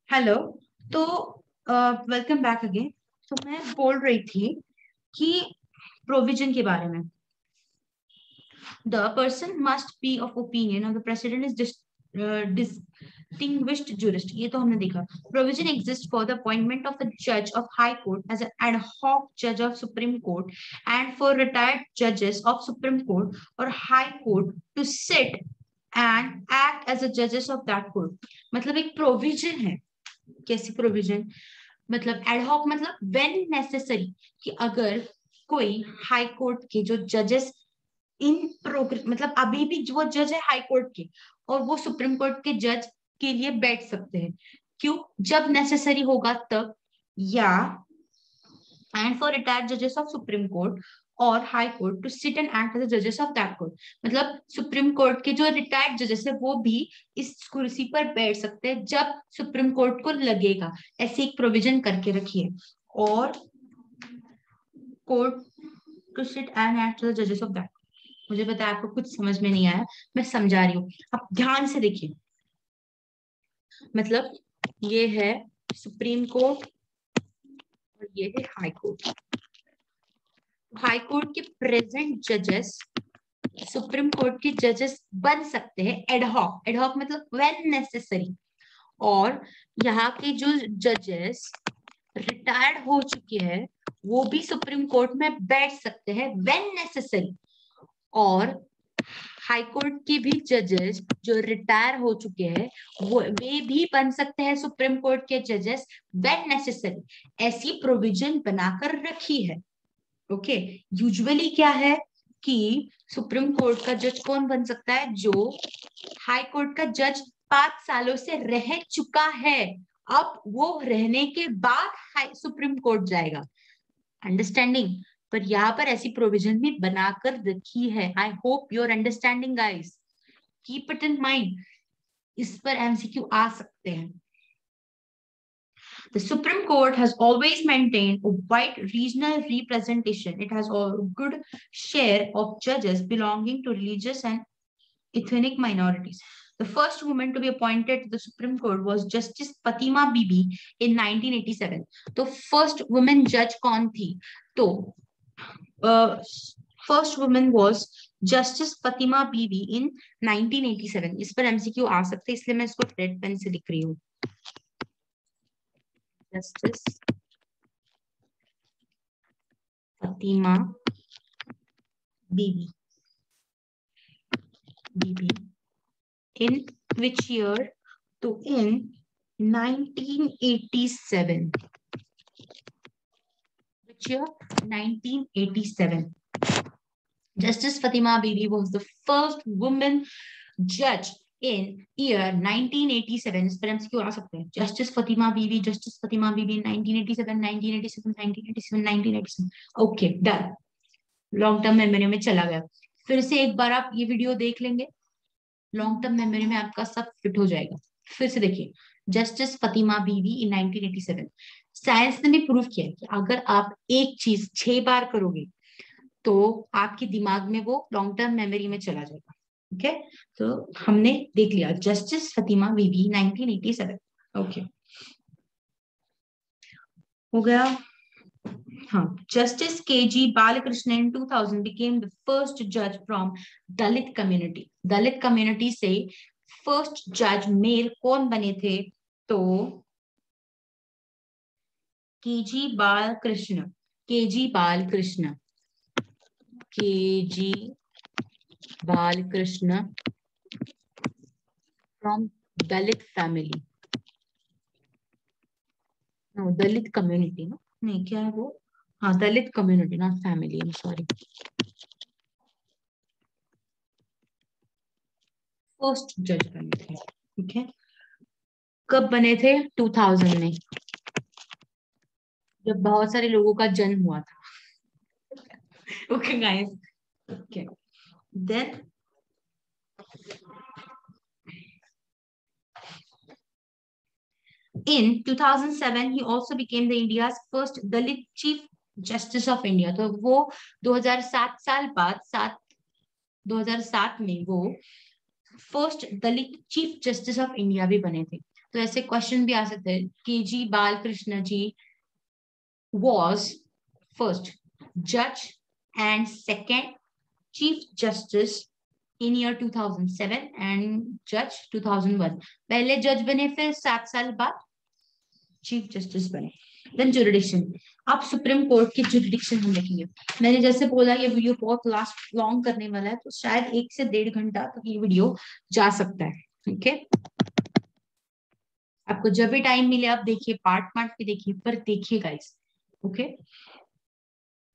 Hello. तो welcome back again. तो मैं बोल रही थी कि प्रोविजन के बारे में the person must be of opinion of the president is distinguished jurist। ये तो हमने देखा। Provision exist for the appointment of a जज of high court as an ad hoc जज of supreme court and for retired जजेस of supreme court और high court to sit and act as a जजेस of that court. मतलब एक provision है। कैसी provision? मतलब एडहॉक मतलब व्हेन नेसेसरी, कि अगर कोई हाई कोर्ट के जो जजेस इन प्रोग्रेस, मतलब अभी भी जो जज है हाई कोर्ट के और वो सुप्रीम कोर्ट के जज के लिए बैठ सकते हैं। क्यों? जब नेसेसरी होगा तब, या एंड फॉर रिटायर्ड जजेस ऑफ सुप्रीम कोर्ट और high court to sit and act as जजेस ऑफ दैट कोर्ट। मतलब सुप्रीम कोर्ट के जो रिटायर्ड जजेस है वो भी इस कुर्सी पर बैठ सकते हैं जब सुप्रीम कोर्ट को लगेगा। ऐसे एक प्रोविजन करके रखिए। और court to sit and act as जजेस ऑफ दैट। मुझे पता है आपको कुछ समझ में नहीं आया, मैं समझा रही हूँ, आप ध्यान से देखिए। मतलब ये है सुप्रीम कोर्ट और ये है हाई कोर्ट। हाई कोर्ट के प्रेजेंट जजेस सुप्रीम कोर्ट के जजेस बन सकते हैं एडहॉक। एडहॉक मतलब व्हेन नेसेसरी। और यहाँ के जो जजेस रिटायर्ड हो चुके हैं वो भी सुप्रीम कोर्ट में बैठ सकते हैं व्हेन नेसेसरी। और हाई कोर्ट के भी जजेस जो रिटायर हो चुके हैं वे भी बन सकते हैं सुप्रीम कोर्ट के जजेस व्हेन नेसेसरी। ऐसी प्रोविजन बनाकर रखी है। ओके। यूजुअली क्या है कि सुप्रीम कोर्ट का जज कौन बन सकता है? जो हाई कोर्ट का जज 5 सालों से रह चुका है, अब वो रहने के बाद हाई सुप्रीम कोर्ट जाएगा। अंडरस्टैंडिंग? पर यहाँ पर ऐसी प्रोविजन भी बनाकर रखी है। I hope you are understanding guys. Keep it in mind. इस पर एमसीक्यू आ सकते हैं। The Supreme Court has always maintained a wide regional representation. It has a good share of judges belonging to religious and ethnic minorities. The first woman to be appointed to the Supreme Court was Justice Fatima Bibi in 1987. तो first woman judge कौन थी? तो first woman was Justice Fatima Bibi in 1987. इस पर MCQ आ सकते हैं, इसलिए मैं इसको रेड पेन से लिख रही हूँ। Justice Fatima Bibi. In which year? So in 1987. Which year? 1987. Justice Fatima Bibi was the first woman judge in year 1987. इस पर एमसीक्यू आ सकते हैं। Justice Fatima Bibi, Justice Fatima Bibi in 1987, 1987, 1987, 1987. Okay, done. Long term memory में चला गया। फिर से एक बार आप ये वीडियो देख लेंगे, लॉन्ग टर्म मेमोरी में आपका सब फिट हो जाएगा। फिर से देखिए, जस्टिस फतिमा बीवी इन 1987। साइंस ने भी प्रूव किया है कि अगर आप एक चीज 6 बार करोगे तो आपके दिमाग में वो लॉन्ग टर्म मेमोरी में चला जाएगा। ठीक है, तो हमने देख लिया जस्टिस फतिमा बीवी 1987। ओके, हो गया। हाँ, justice KG Balakrishna in 2000 became the first judge from Dalit community. Dalit community से फर्स्ट जज मेल कौन बने थे? तो KG Balakrishna. KG Balakrishna. KG Balakrishna from Dalit family. No, Dalit community. No नहीं, क्या है वो? हाँ, Dalit community, not family, I am sorry. First जज बने थे। ठीक है, कब बने थे? 2000 में, जब बहुत सारे लोगों का जन्म हुआ था। Okay guys, okay then in 2007 he also became the India's first Dalit Chief Justice of India। तो वो 2007 साल बाद 2007 में वो first Dalit chief justice of India भी बने थे। तो ऐसे क्वेश्चन भी आ सकते हैं कि जी बालकृष्ण जी was first judge and second chief justice in year 2007 and judge 2001. पहले जज बने, फिर 7 साल बाद चीफ जस्टिस बने. Then jurisdiction. अब सुप्रीम कोर्ट के जुरिडिक्शन हम देखेंगे. मैंने जैसे बोला ये वीडियो बहुत लास्ट लॉन्ग करने वाला है, तो शायद 1 से 1.5 घंटा तक ये वीडियो जा सकता है. ठीक है, आपको जब भी टाइम मिले आप देखिए, पार्ट पार्ट भी देखिए, पर देखिए guys. Okay,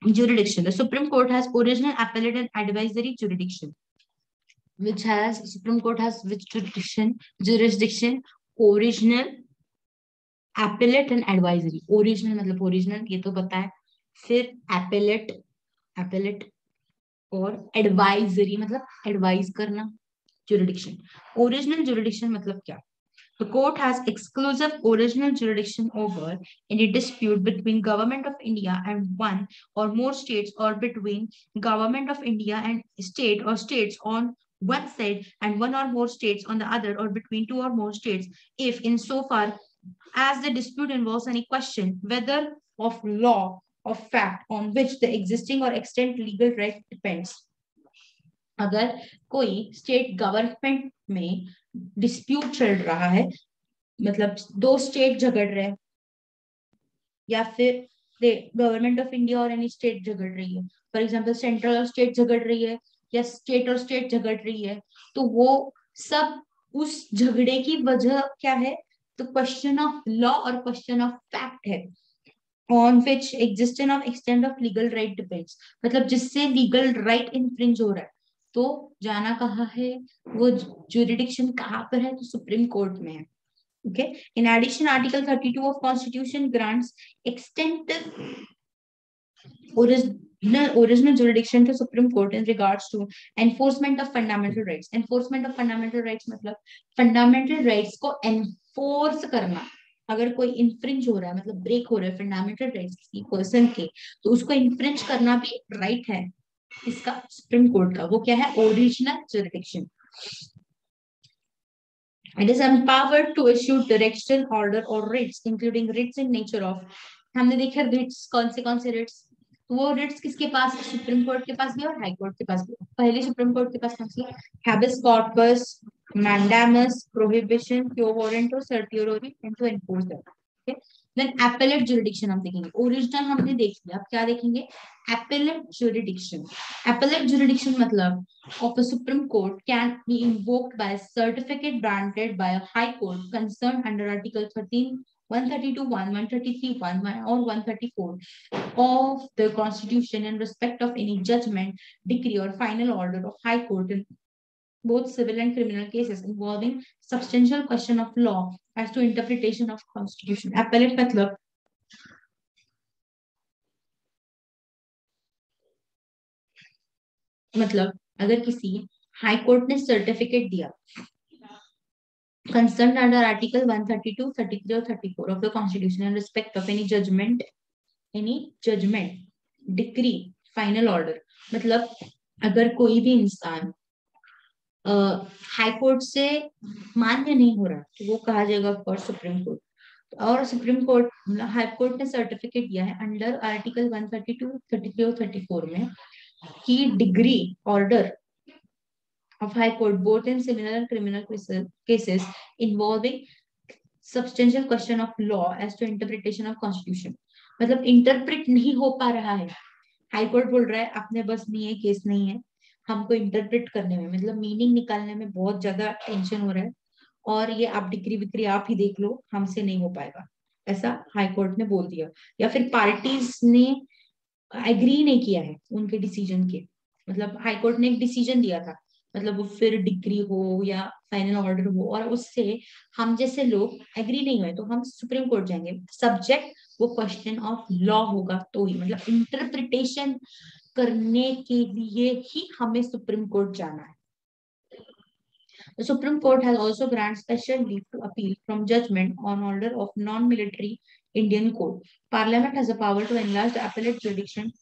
jurisdiction. The Supreme Court has original, appellate, and advisory jurisdiction. Which has Supreme Court has which jurisdiction? Jurisdiction, original, appellate and advisory. Original मतलब original ये तो पता है. फिर appellate, appellate और advisory मतलब advise करना. Jurisdiction. Original jurisdiction मतलब क्या? The court has exclusive original jurisdiction over any dispute between Government of India and one or more states, or between Government of India and state or states on one side and one or more states on the other, or between two or more states, if insofar as the dispute involves any question, whether of law or fact, on which the existing or extant legal right depends. अगर कोई state government में dispute चल रहा है, मतलब 2 state झगड़ रहे हैं, या फिर गवर्नमेंट ऑफ इंडिया और एनी स्टेट झगड़ रही है, फॉर एग्जांपल सेंट्रल और स्टेट झगड़ रही है, या स्टेट और स्टेट झगड़ रही है, तो वो सब उस झगड़े की वजह क्या है? तो क्वेश्चन ऑफ लॉ और क्वेश्चन ऑफ फैक्ट है, on which existence of extent of legal right depends. मतलब जिससे लीगल राइट इन्फ्रिंज हो रहा है, तो जाना कहाँ है? वो जुरिडिक्शन कहाँ पर है? तो सुप्रीम कोर्ट में है. Okay. In addition, Article 32 of Constitution grants extensive original jurisdiction to Supreme Court in regards to enforcement of fundamental rights. Enforcement of fundamental rights मतलब fundamental rights को enforce करना. अगर कोई इन्फ्रिंज हो रहा है, मतलब ब्रेक हो रहा है फंडामेंटल राइट्स किसी पर्सन के, तो उसको इन्फ्रिंज करना भी राइट है इसका सुप्रीम कोर्ट का. वो क्या है? Original jurisdiction. It is empowered to issue directional order or writs, including writs in nature of. हमने देखा writs कौन से writs. वो writs किसके पास? सुप्रीम कोर्ट के पास भी और हाई कोर्ट के पास भी. पहले सुप्रीम कोर्ट के पास कौन सी? habeas corpus, mandamus, prohibition, quo warranto, certiorari, and to enforce them. Okay. Then appellate jurisdiction हम देखेंगे. ओरिजिनल हमने देख लिया, अब क्या देखेंगे? appellate jurisdiction. Appellate jurisdiction मतलब of a Supreme Court can be invoked by a certificate granted by a High Court concerned under Article 13, 132(1), 133(1), or 134 of the Constitution in respect of any judgment, decree, or final order of High Court in both civil and criminal cases involving substantial question of law as to interpretation of Constitution. Appellate मतलब अगर किसी high court ने certificate दिया concerned under Article 132, 33 or 34 of the Constitution in respect of any judgment, decree, final order. मतलब अगर कोई भी इंसान हाई कोर्ट से मान्य नहीं हो रहा, तो वो कहा जाएगा फॉर सुप्रीम कोर्ट. और सुप्रीम कोर्ट हाई कोर्ट ने सर्टिफिकेट दिया है अंडर आर्टिकल 132, 33 और 34 में कि degree order of High Court, both in civil and criminal cases involving substantial question of law as to interpretation of Constitution. मतलब interpret नहीं हो पा रहा है, हाई कोर्ट बोल रहा है अपने बस नहीं है, केस नहीं है, हमको इंटरप्रेट करने में, मतलब मीनिंग निकालने में बहुत ज्यादा टेंशन हो रहा है, और ये आप डिग्री विक्री आप ही देख लो, हमसे नहीं हो पाएगा, ऐसा हाई कोर्ट ने बोल दिया. या फिर पार्टीज ने एग्री नहीं किया है उनके डिसीजन के, मतलब हाई कोर्ट ने एक डिसीजन दिया था, मतलब वो फिर डिग्री हो या फाइनल ऑर्डर हो, और उससे हम जैसे लोग एग्री नहीं हुए तो हम सुप्रीम कोर्ट जाएंगे. सब्जेक्ट वो क्वेश्चन ऑफ लॉ होगा तो ही, मतलब इंटरप्रिटेशन करने के लिए ही हमें सुप्रीम कोर्ट जाना है. The Supreme Court has also granted special leave to appeal from judgment on order of non-military Indian court. Parliament has the power to enlarge the appellate jurisdiction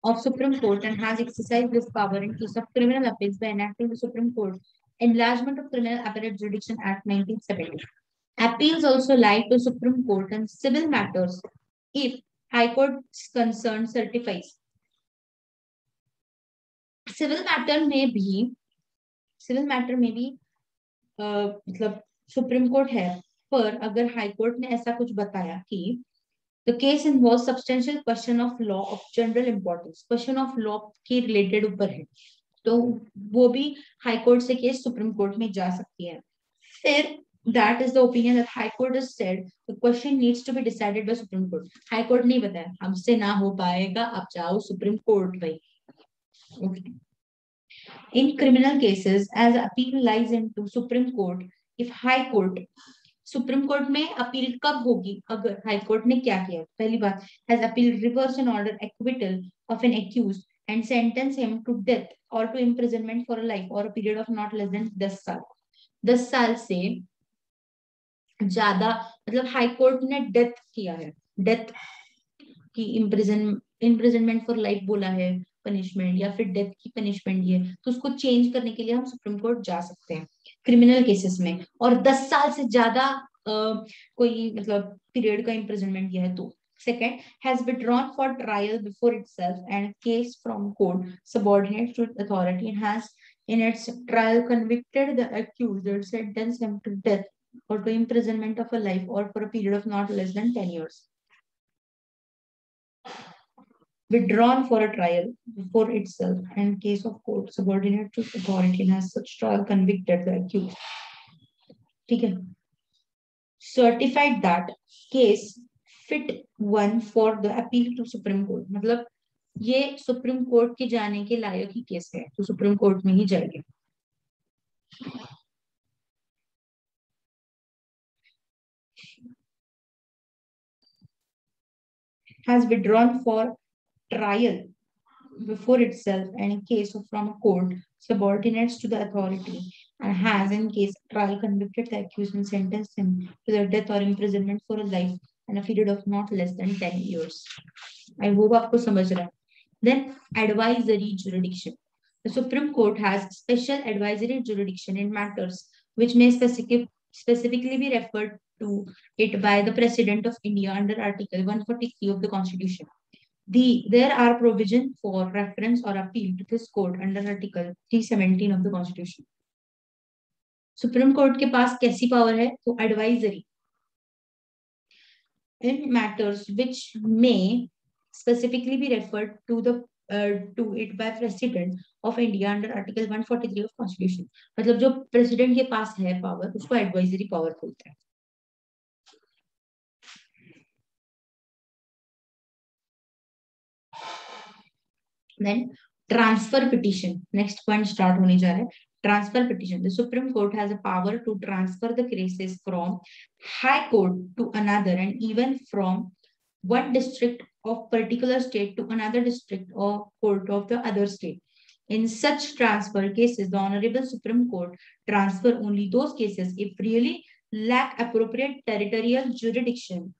of Supreme Court and has exercised this power in case of criminal appeals by enacting the Supreme Court Enlargement of Criminal Appellate Jurisdiction Act 1970. Appeals also lie to Supreme Court and civil matters if High Court's concern certifies. Civil matter में भी मतलब supreme court है, पर अगर high court ने ऐसा कुछ बताया कि the case involve substantial question of law of general importance, question of law के रिलेटेड ऊपर है, तो वो भी हाई कोर्ट से केस सुप्रीम कोर्ट में जा सकती है. फिर that is the opinion that High Court has said the question needs to be decided by Supreme Court. High Court नहीं बताया, हमसे ना हो पाएगा, आप जाओ सुप्रीम कोर्ट भाई. Okay. In criminal cases, as appeal lies into Supreme Court, if High Court, supreme court में अपील कब होगी? अगर हाई कोर्ट ने क्या किया? पहली बात, has appealed reverse an order acquittal of an accused and sentence him to death or to imprisonment for a life or a period of not less than 10 साल. 10 साल से ज्यादा मतलब हाई कोर्ट ने डेथ किया है, डेथ की imprisonment for life बोला है पनिशमेंट, या फिर डेथ की पनिशमेंट दी है, तो उसको चेंज करने के लिए हम सुप्रीम कोर्ट जा सकते हैं क्रिमिनल केसेस में. और 10 साल से ज्यादा कोई मतलब पीरियड का इम्प्रिजनमेंट दिया है तो. Second, has withdrawn for trial before itself and case from court subordinate to authority and has in its trial convicted the accused and sentenced him to death or to imprisonment of a life or for a period of not less than 10 years. Withdrawn for a trial before itself and case of court subordinate to authority and has such trial convicted the accused. ठीक है. Certified that case fit one for the appeal to Supreme Court. मतलब ये supreme court के जाने के लायक ही case है, तो supreme court में ही जाएगा. Has withdrawn for trial before itself and in case of from a court subordinates to the authority and has in case trial convicted the accused and sentenced him to the death or imprisonment for a life and a period of not less than 10 years. I hope आपको समझ रहा है. Then advisory jurisdiction. The Supreme Court has special advisory jurisdiction in matters which may specifically be referred to it by the President of India under Article 143 of the Constitution. There are provisions for reference or appeal to this court under Article 317 of the Constitution. Supreme Court के पास कैसी power है? तो advisory in matters which may specifically be referred to it by President of India under Article 143 of Constitution. मतलब जो President के पास है power, उसको advisory power बोलते हैं. Then transfer petition. Next point start होने जा रहा है. Transfer petition. The Supreme Court has a power to transfer the cases from High Court to another and even from one district of particular state to another district or court of the other state. In such transfer cases, the Honorable Supreme Court transfer only those cases if really lack appropriate territorial jurisdiction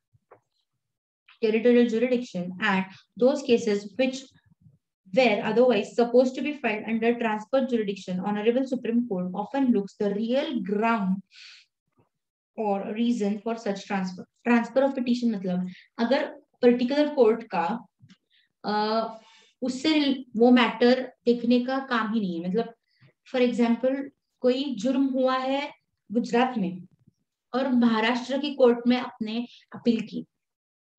and those cases which were otherwise supposed to be filed under transfer jurisdiction. Honorable Supreme Court often looks the real ground or reason for such transfer. Transfer of petition मतलब अगर particular court का उससे वो matter देखने का काम ही नहीं है. मतलब फॉर एग्जाम्पल कोई जुर्म हुआ है गुजरात में और महाराष्ट्र की कोर्ट में अपने अपील की,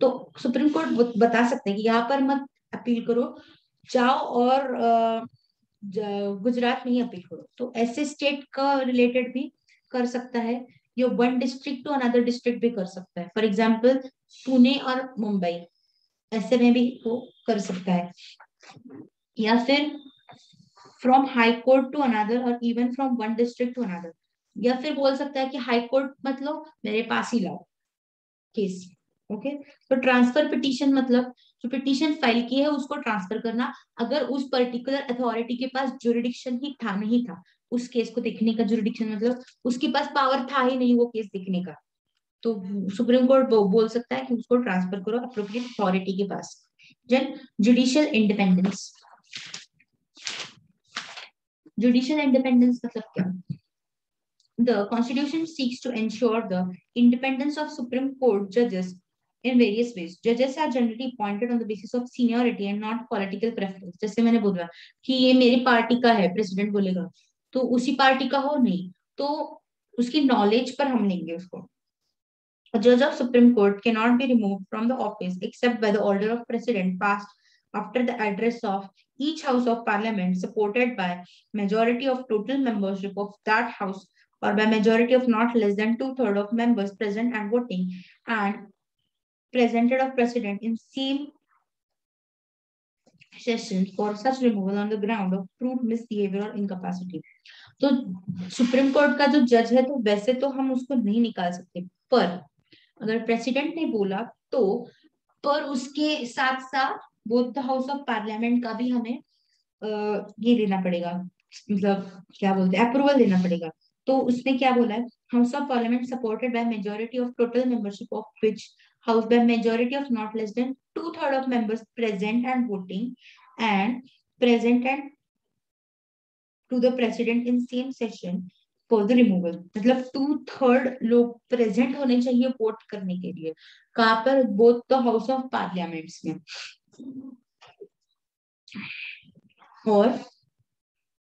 तो सुप्रीम कोर्ट बता सकते हैं कि यहाँ पर मत अपील करो, जाओ और गुजरात में ही अपील करो. तो ऐसे स्टेट का रिलेटेड भी कर सकता है, ये one district to another district भी कर सकता है. फॉर एग्जाम्पल पुणे और मुंबई, ऐसे में भी वो कर सकता है. या फिर from high court to another और even from one district to another. या फिर बोल सकता है कि हाई कोर्ट मतलब मेरे पास ही लाओ केस. ओके. तो ट्रांसफर पिटीशन मतलब जो पिटीशन फाइल की है उसको ट्रांसफर करना, अगर उस पर्टिकुलर अथॉरिटी के पास जुरिडिक्शन ही था नहीं था उस केस को देखने का. जुरिडिक्शन मतलब उसके पास पावर था ही नहीं वो केस देखने का, तो सुप्रीम कोर्ट बोल सकता है कि उसको ट्रांसफर करो अप्रोप्रिएट अथॉरिटी के पास. Then judicial independence. Judicial independence मतलब क्या? The Constitution seeks to ensure the independence of Supreme Court judges in various ways. Judges are generally appointed on the basis of seniority and not political preference. जैसे मैंने बोला कि ये मेरी party का है, प्रेसिडेंट बोलेगा तो उसी पार्टी का हो, नहीं तो उसकी नॉलेज पर हम लेंगे उसको. A judge of Supreme Court cannot be removed from the office except by the order of President passed after the address of each House of Parliament supported by majority of total membership of that House or by majority of not less than two-thirds of members present and voting and presented of President in same session for such removal on the ground of proved misbehavior or incapacity. तो supreme court का जो जज है तो वैसे तो हम उसको नहीं निकाल सकते, पर अगर प्रेसिडेंट ने बोला तो पर उसके साथ साथ both the house of parliament का भी हमें ये लेना पड़ेगा, मतलब क्या बोलते हैं, अप्रूवल देना पड़ेगा. तो उसमें क्या बोला है, house of parliament supported by majority of total membership of which house by majority of not less than two-thirds of members present and voting and present and to the president in same session for the removal. मतलब 2/3 लोग present होने चाहिए vote करने के लिए. कहाँ पर? Both the house of parliaments में. और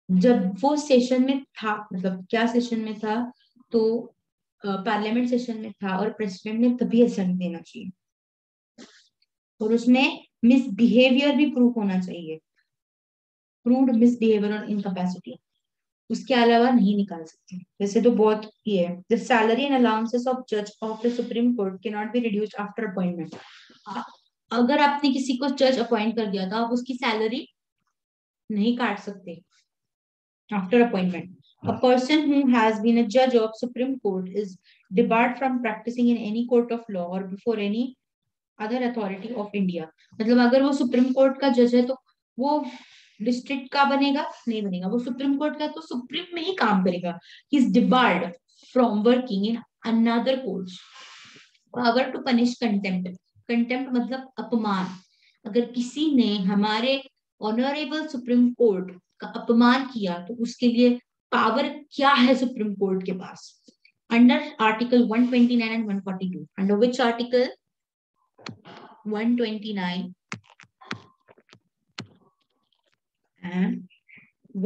जब वो सेशन में था, मतलब क्या सेशन में था, तो पार्लियामेंट सेशन में था और प्रेसिडेंट ने तभी असेंट देना चाहिए और उसमें मिसबिहेवियर भी प्रूफ होना चाहिए, प्रूव्ड मिसबिहेवियर और इनकैपेसिटी. उसके अलावा नहीं निकाल सकते. वैसे तो बहुत ये है. The salary and allowances of जज of the supreme court can not be reduced after appointment. अगर आपने किसी को जज अपॉइंट कर दिया तो आप उसकी सैलरी नहीं काट सकते after appointment. A person who has been a judge of Supreme Court is debarred from practicing in any court of law or before any other authority of India. मतलब अगर वो सुप्रीम कोर्ट का जज है तो वो डिस्ट्रिक्ट का बनेगा नहीं बनेगा, वो सुप्रीम कोर्ट का तो सुप्रीम में ही काम करेगा. He is debarred from working in another court. Power to punish contempt. Contempt मतलब अपमान. अगर किसी ने हमारे ऑनरेबल सुप्रीम कोर्ट का अपमान किया तो उसके लिए पावर क्या है सुप्रीम कोर्ट के पास? Under article 129 and 142. Under which article? 129 and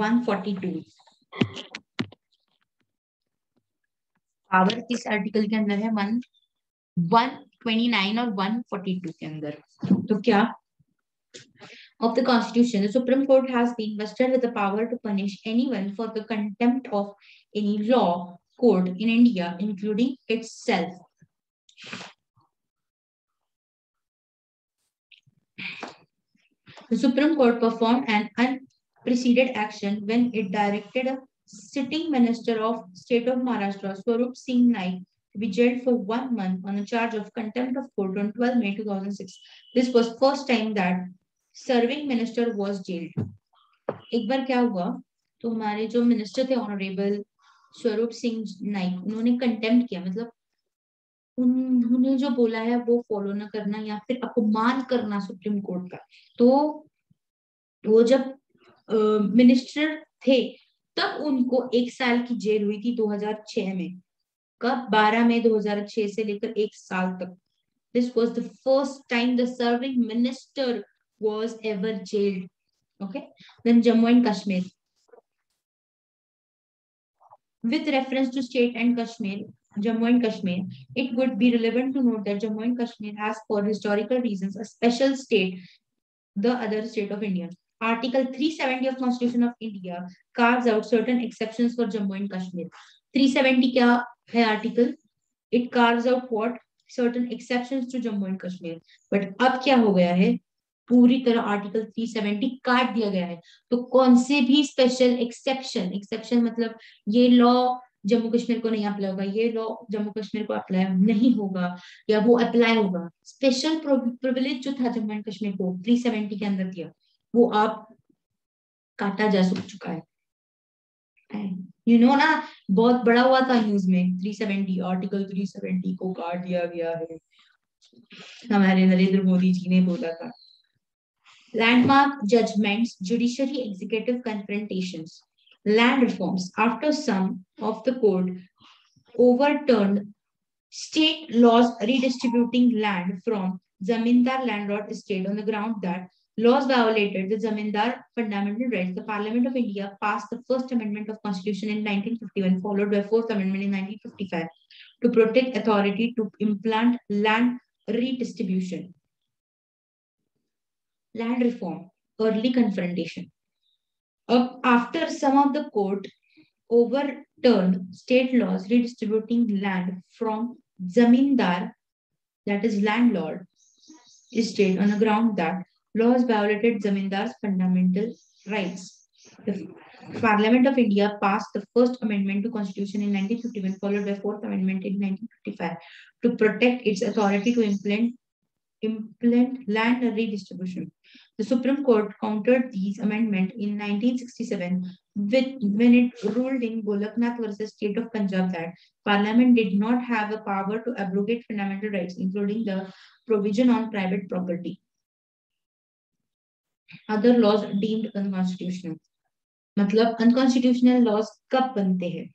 142. Power किस आर्टिकल के अंदर है? 129 और 142 के अंदर. तो क्या of the Constitution, the Supreme Court has been vested with the power to punish anyone for the contempt of any law court in India, including itself. The Supreme Court performed an unprecedented action when it directed a sitting minister of state of Maharashtra, Swarup Singh Naik, to be jailed for 1 month on a charge of contempt of court on 12 May 2006. This was first time that serving minister was gelled. एक बार क्या हुआ, तो हमारे जो minister थे honourable Swaroop Singh Naik, उन्होंने contempt किया, मतलब उन्होंने जो बोला है वो फॉलो ना करना या फिर अपमान करना सुप्रीम कोर्ट का. तो वो जब मिनिस्टर थे तब उनको 1 साल की जेल हुई थी 2006 में. कब? 12 मई 2006 से लेकर 1 साल तक. This was the first time the serving minister was ever jailed. Okay. Then Jammu and Kashmir. With reference to state and Kashmir, Jammu and Kashmir, it would be relevant to note that Jammu and Kashmir has, for historical reasons, a special state, the other state of India. Article 370 of Constitution of India carves out certain exceptions for Jammu and Kashmir. 370 क्या है article? It carves out what? Certain exceptions to Jammu and Kashmir. But अब क्या हो गया है? पूरी तरह article 370 काट दिया गया है. तो कौन से भी स्पेशल एक्सेप्शन मतलब ये लॉ जम्मू कश्मीर को नहीं अप्लाई होगा, ये लॉ जम्मू कश्मीर को अप्लाई नहीं होगा या वो अप्लाई होगा. स्पेशल प्रिविलेज जो था जम्मू एंड कश्मीर को 370 के अंदर दिया, वो आप काटा जा चुका है. ना बहुत बड़ा हुआ था न्यूज में 370 आर्टिकल 370 को काट दिया गया है. हमारे नरेंद्र मोदी जी ने बोला था. Landmark judgments, judiciary executive confrontations. Land reforms. After some of the court overturned state laws redistributing land from Zamindar landlord estate on the ground that laws violated the Zamindar fundamental rights. The Parliament of India passed the First Amendment of Constitution in 1951, followed by Fourth Amendment in 1955, to protect authority to implant land redistribution. Land reform, early confrontation. After some of the court overturned state laws redistributing land from zamindar, that is landlord, estate on the ground that laws violated zamindar's fundamental rights. The Parliament of India passed the First Amendment to Constitution in 1951, followed by Fourth Amendment in 1955, to protect its authority to implement land redistribution. The Supreme Court countered these amendments in 1967 when it ruled in Golaknath versus State of Punjab that Parliament did not have a power to abrogate fundamental rights, including the provision on private property. Other laws deemed unconstitutional. मतलब unconstitutional laws कब बनते हैं?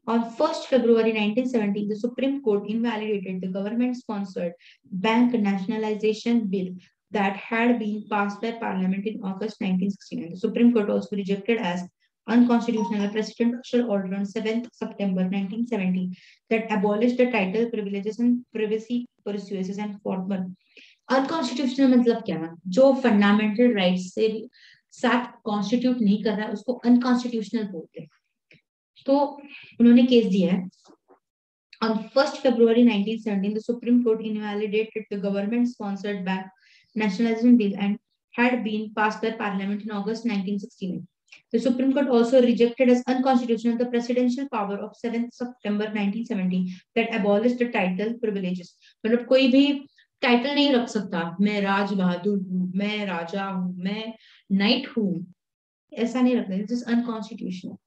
On 1st February 1970, the Supreme Court invalidated the government-sponsored bank nationalization bill that had been passed by Parliament in August 1969. The Supreme Court also rejected as unconstitutional a presidential order on 7th September 1970 that abolished the title, privileges and privacy pursuits and former. Unconstitutional मतलब क्या है? जो fundamental rights से साथ constitute नहीं कर रहा है उसको unconstitutional बोलते हैं. तो उन्होंने केस दिया है. On 1st February 1917, the Supreme Court invalidated the government-sponsored bank nationalization bill and had been passed by Parliament in August 1969. The Supreme Court also rejected as unconstitutional the presidential power of 7th September 1970 that abolished the title privileges. मतलब कोई भी title नहीं रख सकता. मैं राज बहादुर हूँ, मैं राजा हूँ, मैं नाइट हूँ, ऐसा नहीं रखना. This is unconstitutional.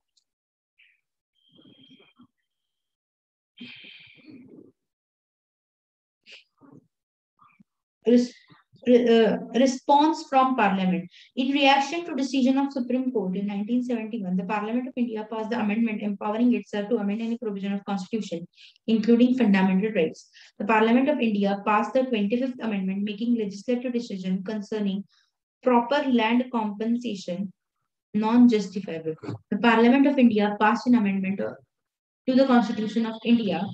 Response from Parliament. In reaction to decision of Supreme Court in 1971, the Parliament of India passed the amendment empowering itself to amend any provision of Constitution, including fundamental rights. The Parliament of India passed the 25th Amendment, making legislative decision concerning proper land compensation non-justifiable. The Parliament of India passed an amendment to the Constitution of India,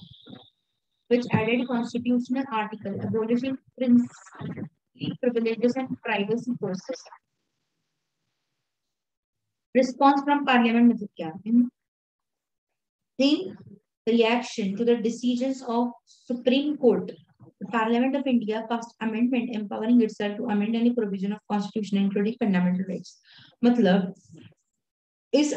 which added constitutional article abolishing privileges and privacy process. Response from Parliament मतलब क्या? In reaction to the decisions of Supreme Court, the Parliament of India passed amendment empowering itself to amend any provision of Constitution, including fundamental rights. मतलब इस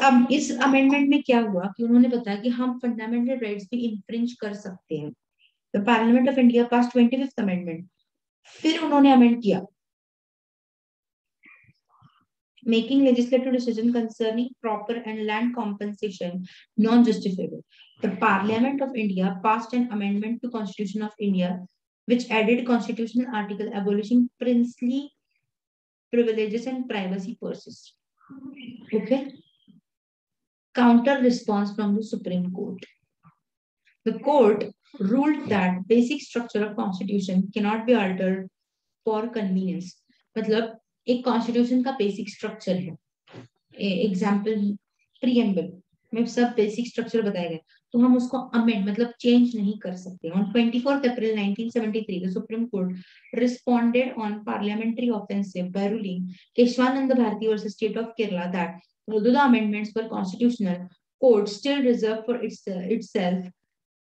amendment में क्या हुआ कि उन्होंने बताया कि हम फंडामेंटल राइट्स भी इन्फ्रिंज कर सकते हैं. The Parliament of India passed 25th Amendment. फिर उन्होंने अमेंड किया, making legislative decision concerning proper and land compensation non-justifiable. The Parliament of India passed an amendment to Constitution of India, which added constitutional article abolishing princely privileges and privacy pursuits. Okay. Counter response from the Supreme Court. The court ruled that basic structure of constitution cannot be altered for convenience. मतलब एक constitution का basic structure है. Example preamble में सब basic structure बताए गए, तो हम उसको अमेंड मतलब चेंज नहीं कर सकते. On 24th April 1973, the Supreme Court responded on parliamentary offensive by ruling Keshwananda Bharati versus State of Kerala that although the amendments were constitutional, court still reserved for itself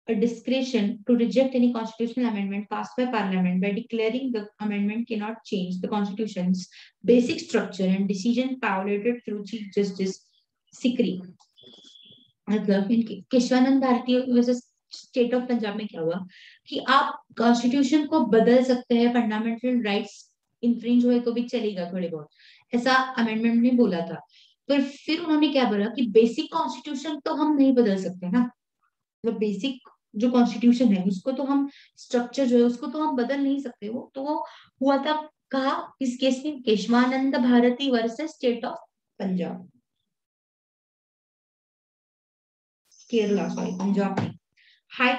a discretion to reject any constitutional amendment passed by Parliament by declaring the amendment cannot change the Constitution's basic structure and decision violated through Chief Justice Sikri. मतलब Kesavananda Bharati versus state of Punjab में क्या हुआ कि आप constitution को बदल सकते हैं, फंडामेंटल राइट्स इन्फ्रिंज हुए तो भी चलेगा थोड़े बहुत, ऐसा अमेंडमेंट ने बोला था. पर फिर उन्होंने क्या बोला कि बेसिक कॉन्स्टिट्यूशन तो हम नहीं बदल सकते ना, मतलब बेसिक जो कॉन्स्टिट्यूशन है उसको तो हम स्ट्रक्चर जो है उसको तो हम बदल नहीं सकते. वो तो हुआ था कहा इस केस में Kesavananda Bharati versus state of Punjab. Kerala, sorry Punjab नहीं, high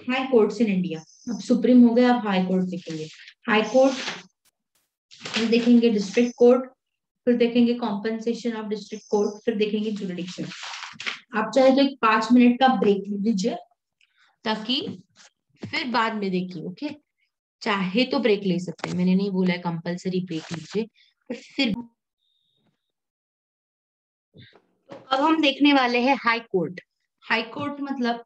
high courts in India. अब सुप्रीम हो गया, अब हाई कोर्ट देखेंगे। हाई कोर्ट, फिर देखेंगे डिस्ट्रिक्ट कोर्ट, फिर देखेंगे कॉम्पनसेशन ऑफ डिस्ट्रिक्ट कोर्ट, फिर देखेंगे जुरिडिक्शन। आप चाहे तो एक 5 मिनट का ब्रेक लीजिए, ताकि फिर बाद में देखिए। ओके, चाहे तो ब्रेक ले सकते हैं, मैंने नहीं बोला है कंपलसरी ब्रेक लीजिए, पर फिर तो अब हम देखने वाले हैं हाई कोर्ट। हाई कोर्ट मतलब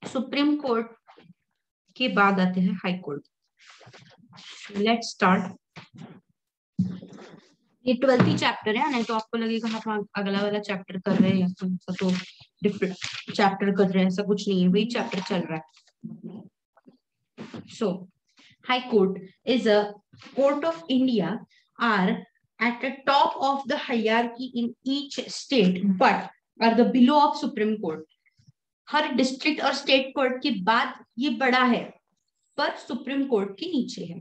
सुप्रीम कोर्ट के बाद आते हैं हाई कोर्ट। Let's start. ये 12th चैप्टर है, नहीं तो आपको लगेगा हम अगला वाला चैप्टर कर रहे हैं, तो डिफरेंट चैप्टर कर रहे हैं, ऐसा कुछ नहीं है, वही चैप्टर चल रहा है। सो High Court is a court of India, are at the top of the hierarchy in each state, but are the below of Supreme Court. Her district और स्टेट कोर्ट के बाद ये बड़ा है, पर सुप्रीम कोर्ट के नीचे है।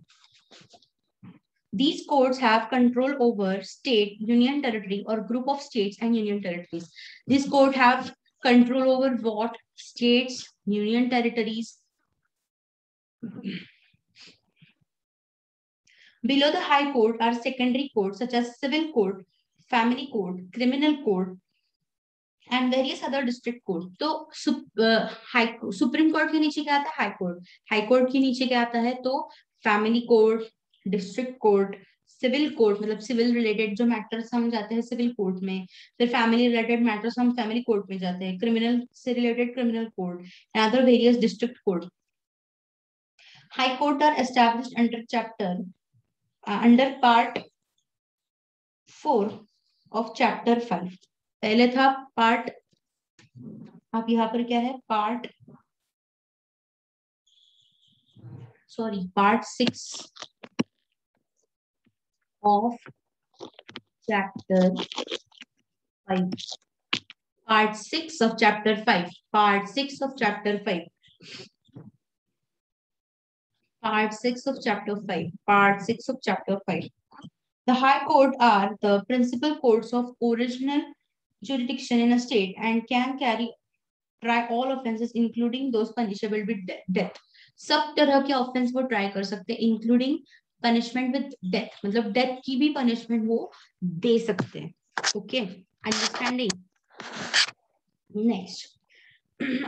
These courts have control over state, union territory, or group of states and union territories. These courts have control over what? States, union territories. Below the High Court are secondary courts such as Civil Court, Family Court, Criminal Court, and various other district court. तो supreme court के नीचे क्या आता है? High court. High court के नीचे क्या आता है? तो family court, district court, civil court, मतलब सिविल रिलेटेड जो मैटर्स हम जाते हैं सिविल कोर्ट में, फिर फैमिली रिलेटेड मैटर्स हम फैमिली कोर्ट में जाते हैं, क्रिमिनल से related criminal court, and other various district court. High court are established under chapter under part 4 of chapter 5। पहले था पार्ट, आप यहाँ पर क्या है, part 6 of chapter 5। Part 6 of chapter 5, part 6 of chapter 5, part 6 of chapter 5, part 6 of chapter 5. The High Court are the principal courts of original jurisdiction in a state and can try all offenses including those punishable with death. सब तरह के offence वो try कर सकते हैं, including punishment with death, मतलब death की भी पनिशमेंट वो दे सकते हैं। Okay, understanding? Next,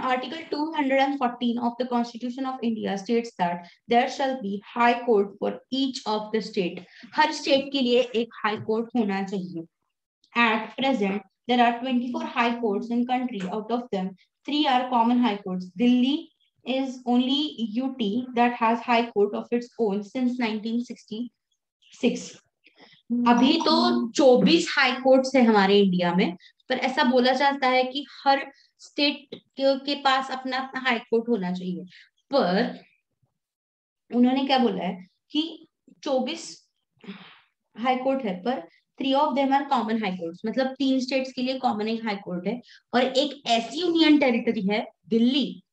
Article 214 of the Constitution of India states that there shall be high court for each of the state. Her state के लिए एक हाई कोर्ट होना चाहिए। At present, there are 24 high courts in country. Out of them, 3 are common high courts. Delhi is only UT that has high court of its own since 1966. अभी तो 24 high courts है हमारे India में, पर ऐसा बोला जाता है कि हर स्टेट के पास अपना अपना हाई कोर्ट होना चाहिए। पर उन्होंने क्या बोला है कि 24 हाई कोर्ट है, पर 3 of them are common high courts, मतलब 3 स्टेट्स के लिए कॉमन एक हाई कोर्ट है, और एक ऐसी यूनियन टेरिटरी है दिल्ली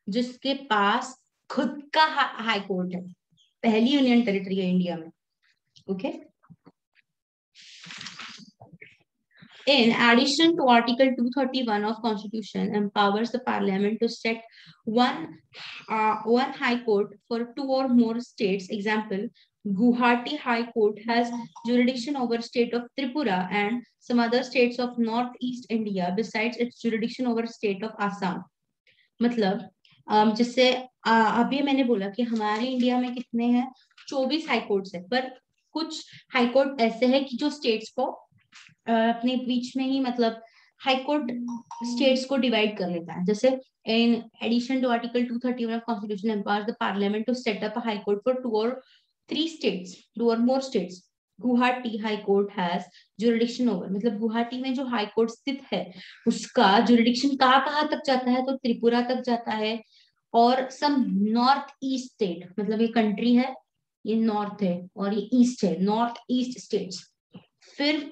जिसके पास खुद का हाई कोर्ट है। पहली यूनियन टेरिटरी है इंडिया में। Okay, In addition to Article 231 of Constitution empowers the Parliament to set one High Court for 2 or more states. Example, Guwahati High Court has jurisdiction over state of Tripura and some other states of Northeast India besides its jurisdiction over state of Assam. मतलब जैसे अभी मैंने बोला कि हमारे India में कितने हैं, 24 हाई कोर्ट्स है, पर कुछ हाई कोर्ट ऐसे हैं कि जो स्टेट्स को अपने बीच में ही, मतलब हाई कोर्ट स्टेट्स को डिवाइड कर लेता है। जैसे in addition to article 231 of constitution empowers the parliament to set up a high court for 2 or 3 states, 2 or more states. Guwahati high court has jurisdiction over, मतलब गुवाहाटी में जो हाई कोर्ट स्थित है उसका जुरिडिक्शन कहाँ तक जाता है, तो त्रिपुरा तक जाता है, और सम नॉर्थ ईस्ट स्टेट, मतलब ये कंट्री है, ये नॉर्थ है और ये ईस्ट है, नॉर्थ ईस्ट स्टेट्स। फिर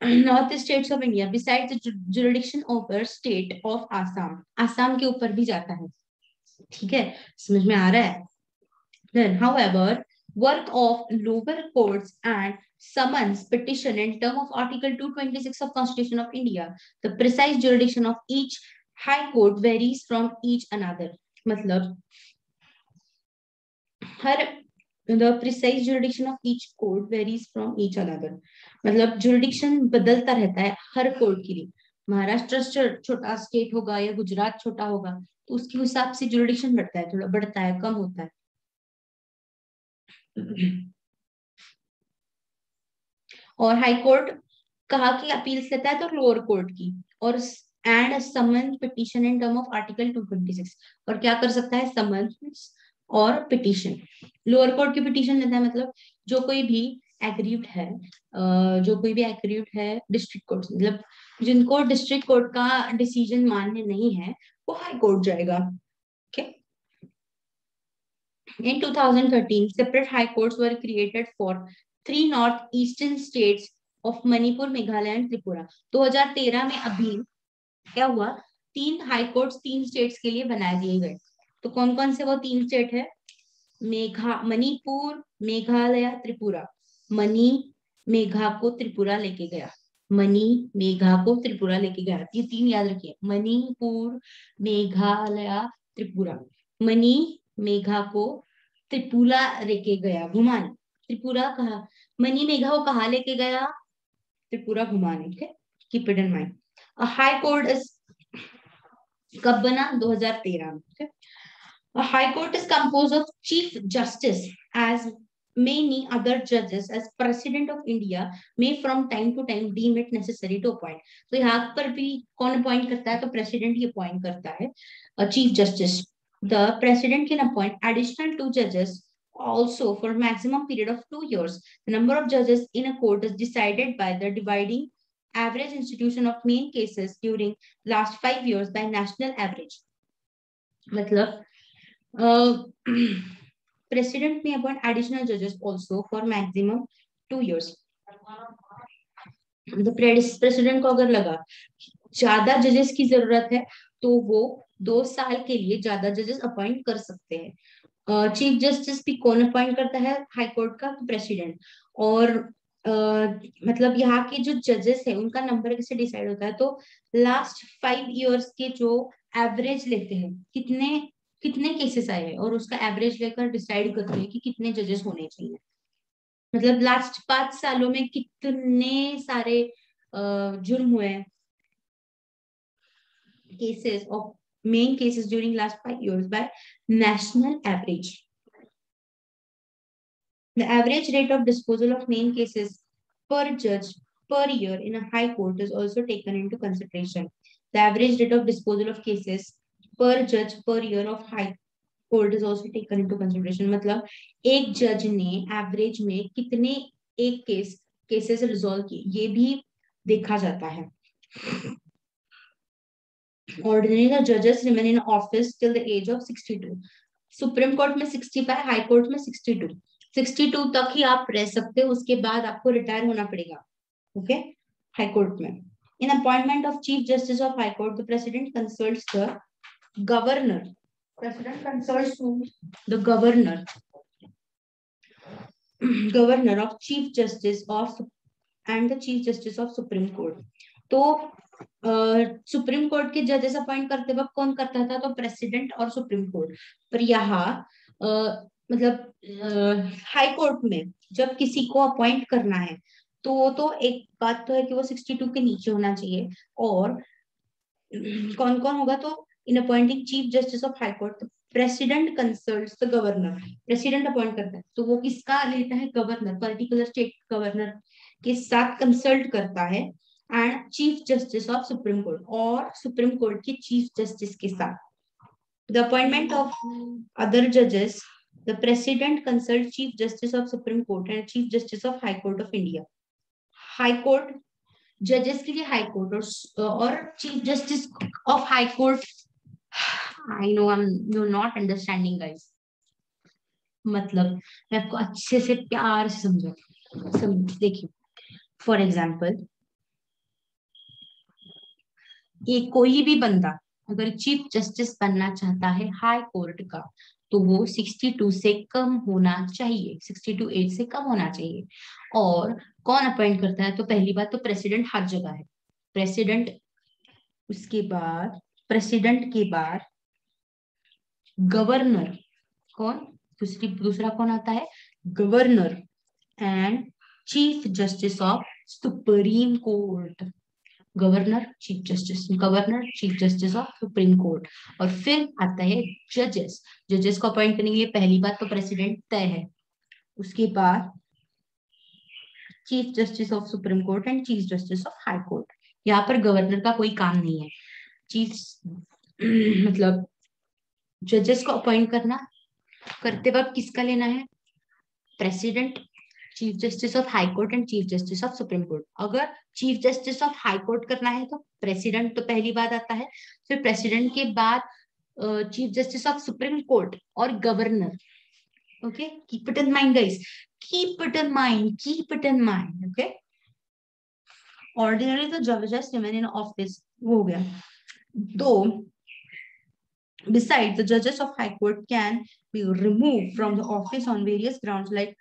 north states of India beside the jurisdiction over state of Assam, Assam के ऊपर भी जाता है। ठीक है, समझ में आ रहा है? Then, however, work of lower courts and summons petition in term of Article 226 of Constitution of India. The precise jurisdiction of each high court varies from each another. मतलब हर the precise jurisdiction of each court varies from each another. मतलब jurisdiction बदलता रहता है हर court के लिए. महाराष्ट्र छोटा state होगा या गुजरात छोटा होगा तो उसके हिसाब से जुरिडिक्शन बढ़ता है, थोड़ा बढ़ता है, कम होता है. और हाई कोर्ट कहा की अपील्स लेता है तो लोअर कोर्ट की. और and summon petition in term of article 226. और क्या कर सकता है, समन्स और पिटीशन. लोअर कोर्ट की पिटीशन लेता है मतलब जो कोई भी एग्रीव्ड है, जो कोई भी एग्रीव्ड है डिस्ट्रिक्ट कोर्ट, मतलब जिनको डिस्ट्रिक्ट कोर्ट का डिसीजन मान्य नहीं है वो हाई कोर्ट जाएगा. Okay. In 2013, separate high courts were created for 3 northeastern states of Manipur, Meghalaya and Tripura. 2013 में अभी क्या हुआ, 3 हाई कोर्ट्स 3 स्टेट्स के लिए बना दिए गए. तो कौन कौन से वो 3 स्टेट है, मणिपुर, मेघालय, त्रिपुरा. मणि मेघा को त्रिपुरा लेके गया, मणि मेघा को त्रिपुरा लेके गया. ये 3 याद रखिए, मणिपुर, मेघालय, त्रिपुरा. मणि मेघा को त्रिपुरा लेके गया घुमाने. त्रिपुरा कहा, मणि मेघा को कहा लेके गया, त्रिपुरा घुमाने. ठीक है, keep it in mind. High court is कब बना, 2013 में. A high court is composed of chief justice as many other judges as president of India may from time to time deem it necessary to appoint. तो यहाँ पर भी कौन appoint करता है, तो प्रेसिडेंट ही अपॉइंट करता है chief justice. The president can appoint additional 2 judges also for maximum period of 2 years. The number of judges in a court is decided by the dividing average institution of main cases during last 5 years by national average. मतलब president may appoint additional judges also for maximum 2 years. The president को अगर लगा ज्यादा जजेस की जरूरत है तो वो 2 साल के लिए ज्यादा जजेस अपॉइंट कर सकते हैं. चीफ जस्टिस भी कौन अपॉइंट करता है हाई कोर्ट का, तो प्रेसिडेंट. और मतलब यहाँ के जो जजेस है उनका नंबर कैसे डिसाइड होता है, तो लास्ट 5 इयर्स के जो एवरेज लेते हैं, कितने कितने केसेस आए हैं और उसका एवरेज लेकर डिसाइड करते हैं कि कितने जजेस होने चाहिए. मतलब लास्ट 5 सालों में कितने सारे जुर्म हुए हैं, cases of main cases during last 5 years by national average. The average rate of disposal of main cases per judge per year in a high court is also taken into consideration. The average rate of disposal of cases per judge per year of high court is also taken into consideration. मतलब एक जज ने average में कितने एक cases resolve किए ये भी देखा जाता है. Ordinary the judges remain in office till the age of 62. Supreme court में 65, हाई कोर्ट में 62. 62 तक ही आप रह सकते हो, उसके बाद आपको रिटायर होना पड़ेगा. ओके, हाई कोर्ट में. In appointment of chief justice of high court, the president consults the governor. President consults the governor of chief justice of and the chief justice of supreme court. तो supreme court के जजेस appoint करते वक्त कौन करता था, तो president और सुप्रीम कोर्ट. पर यहाँ मतलब हाई कोर्ट में जब किसी को अपॉइंट करना है तो वो तो एक बात तो है कि वो 62 के नीचे होना चाहिए. और कौन कौन होगा, तो in appointing chief justice of high court president consults the governor. President appoint करता है तो वो किसका लेता है, गवर्नर, पर्टिकुलर स्टेट गवर्नर के साथ कंसल्ट करता है. And chief justice of supreme court और सुप्रीम कोर्ट के चीफ जस्टिस के साथ. द अपॉइंटमेंट ऑफ अदर जजेस, the president consult chief justice of supreme court and chief justice of high court of India. High court जजेस के लिए high court और chief justice of high court. I know I am you not understanding guys. मतलब मैं आपको अच्छे से प्यार से समझो. देखिए फॉर एग्जाम्पल, ये कोई भी बंदा अगर चीफ जस्टिस बनना चाहता है हाई कोर्ट का तो वो 62 से कम होना चाहिए, 62 एज से कम होना चाहिए। और कौन अपॉइंट करता है? तो पहली बात तो प्रेसिडेंट हर जगह है, प्रेसिडेंट। उसके बाद प्रेसिडेंट के बाद गवर्नर। कौन? दूसरा कौन आता है? Governor and chief justice of supreme court. Governor chief justice of supreme court. और फिर आता है जजेस। जजेस को अपॉइंट करने के लिए पहली बात तो प्रेसिडेंट तय है, उसके बाद chief justice of supreme court and chief justice of high court. यहाँ पर गवर्नर का कोई काम नहीं है। चीफ मतलब जजेस को अपॉइंट करते वक्त किसका लेना है? President, chief justice of high court and chief justice of supreme court. अगर chief justice of high court करना है तो प्रेसिडेंट तो पहली बात आता है, फिर प्रेसिडेंट के बाद chief justice of supreme court और governor. Okay, keep it in mind guys, keep it in mind. Okay, ordinary तो जजेस रिमेन इन ऑफिस, वो हो गया। दो besides, the judges of high court can be removed from the office on various grounds like